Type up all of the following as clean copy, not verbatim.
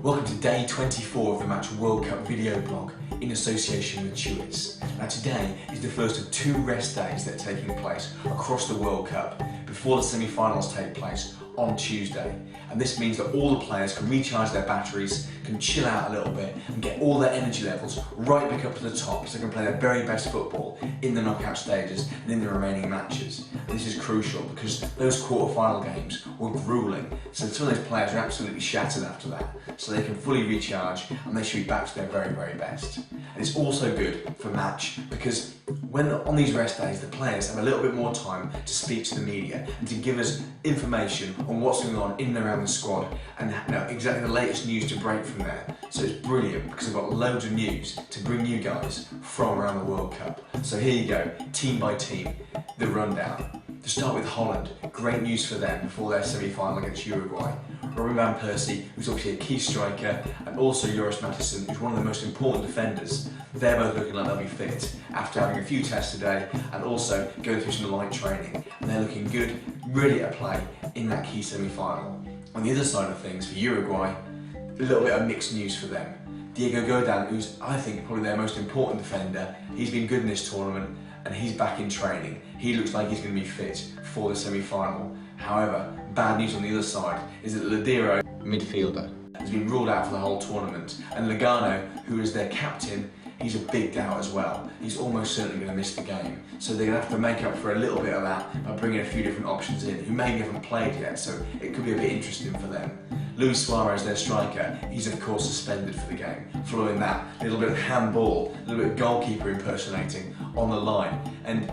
Welcome to day 24 of the Match World Cup video blog in association with Chewits. Now today is the first of 2 rest days that are taking place across the World Cup before the semi-finals take place on Tuesday. And this means that all the players can recharge their batteries, can chill out a little bit and get all their energy levels right back up to the top so they can play their very best football in the knockout stages and in the remaining matches. And this is crucial because those quarter-final games were gruelling, so some of those players are absolutely shattered after that, so they can fully recharge and they should be back to their very, very best. And it's also good for match because when on these rest days the players have a little bit more time to speak to the media and to give us information on what's going on in and around the squad and exactly the latest news to break from there. So it's brilliant because I've got loads of news to bring you guys from around the World Cup. So here you go, team by team, the rundown. To start with Holland, great news for them before their semi-final against Uruguay. Robin van Persie, who's obviously a key striker, and also Joris Matthijssen, who's one of the most important defenders. They're both looking like they'll be fit after having a few tests today and also going through some light training. And they're looking good, ready to play in that key semi-final. On the other side of things, for Uruguay, a little bit of mixed news for them. Diego Godin, who's I think probably their most important defender, he's been good in this tournament and he's back in training. He looks like he's going to be fit for the semi-final. However, bad news on the other side is that Ladero, midfielder, has been ruled out for the whole tournament, and Lugano, who is their captain, he's a big doubt as well. He's almost certainly going to miss the game. So they're going to have to make up for a little bit of that by bringing a few different options in who maybe haven't played yet, so it could be a bit interesting for them. Luis Suarez, their striker, he's of course suspended for the game. Following that, a little bit of handball, a little bit of goalkeeper impersonating on the line. And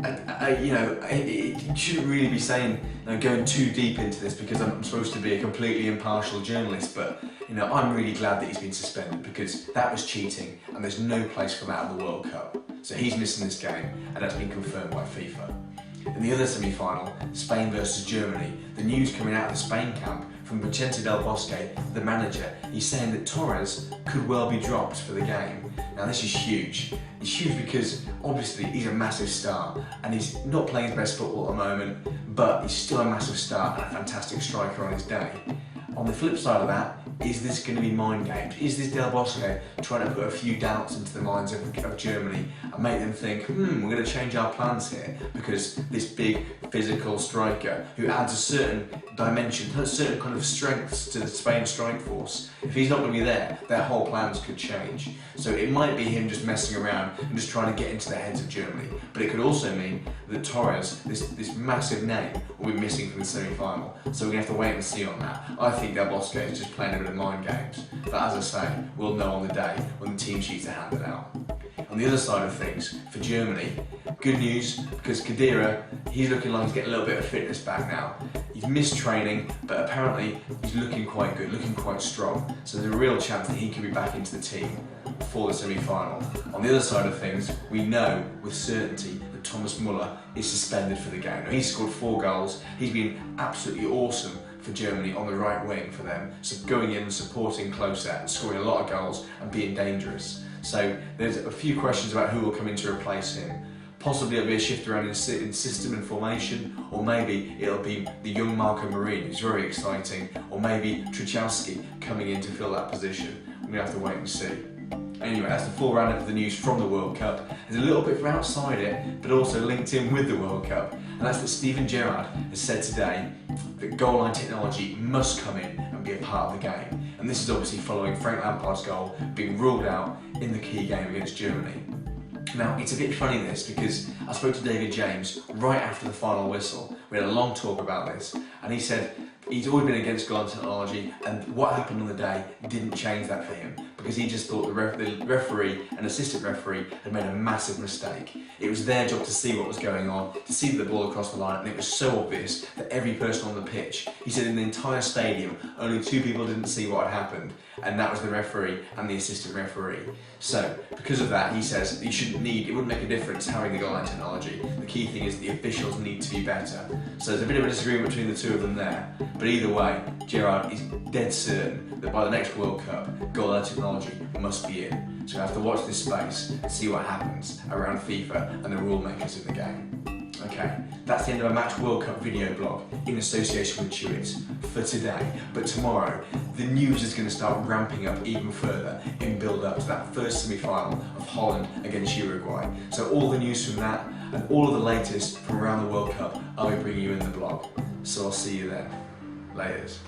it shouldn't really be saying, going too deep into this because I'm supposed to be a completely impartial journalist, but I'm really glad that he's been suspended because that was cheating and there's no place for that in the World Cup. So he's missing this game and that's been confirmed by FIFA. In the other semi-final, Spain versus Germany, the news coming out of the Spain camp from Vicente Del Bosque, the manager, he's saying that Torres could well be dropped for the game. Now this is huge. It's huge because obviously he's a massive star and he's not playing his best football at the moment, but he's still a massive star and a fantastic striker on his day. On the flip side of that, is this going to be mind games? Is this Del Bosque trying to put a few doubts into the minds of Germany and make them think, we're going to change our plans here because this big physical striker who adds a certain dimension, a certain kind of strengths to the Spain strike force, if he's not going to be there, their whole plans could change. So it might be him just messing around and just trying to get into the heads of Germany, but it could also mean that Torres, this massive name, will be missing from the semi-final. So we're going to have to wait and see on that. I think Del Bosque is just playing a bit of mind games, but as I say, we'll know on the day when the team sheets are handed out. On the other side of things, for Germany, good news because Khedira, he's looking like he's getting a little bit of fitness back now. He's missed training, but apparently he's looking quite good, looking quite strong. So there's a real chance that he could be back into the team for the semi-final. On the other side of things, we know with certainty that Thomas Muller is suspended for the game. Now, he's scored 4 goals. He's been absolutely awesome for Germany on the right wing for them, so going in and supporting closer and scoring a lot of goals and being dangerous. So there's a few questions about who will come in to replace him. Possibly it'll be a shift around in system and formation, or maybe it'll be the young Marco Marin, who's very exciting, or maybe Trichalski coming in to fill that position. We're going to have to wait and see. Anyway, that's the full roundup of the news from the World Cup. There's a little bit from outside it, but also linked in with the World Cup, and that's that Steven Gerrard has said today that goal line technology must come in and be a part of the game. And this is obviously following Frank Lampard's goal being ruled out in the key game against Germany. Now, it's a bit funny this because I spoke to David James right after the final whistle. We had a long talk about this, and he said he's always been against goal line technology, and what happened on the day didn't change that for him because he just thought the referee and assistant referee had made a massive mistake. It was their job to see what was going on, to see the ball across the line, and it was so obvious that every person on the pitch, he said in the entire stadium, only 2 people didn't see what had happened, and that was the referee and the assistant referee. So, because of that, he says it wouldn't make a difference having the goal line technology. The key thing is the officials need to be better. So there's a bit of a disagreement between the two of them there, but either way, Gerrard is dead certain that by the next World Cup, goal line technology must be in. So we have to watch this space and see what happens around FIFA and the rule makers in the game. Okay, that's the end of a Match World Cup video blog in association with Chewits for today. But tomorrow, the news is going to start ramping up even further in build up to that first semi-final of Holland against Uruguay. So all the news from that and all of the latest from around the World Cup, I'll be bringing you in the blog. So I'll see you then. Laters.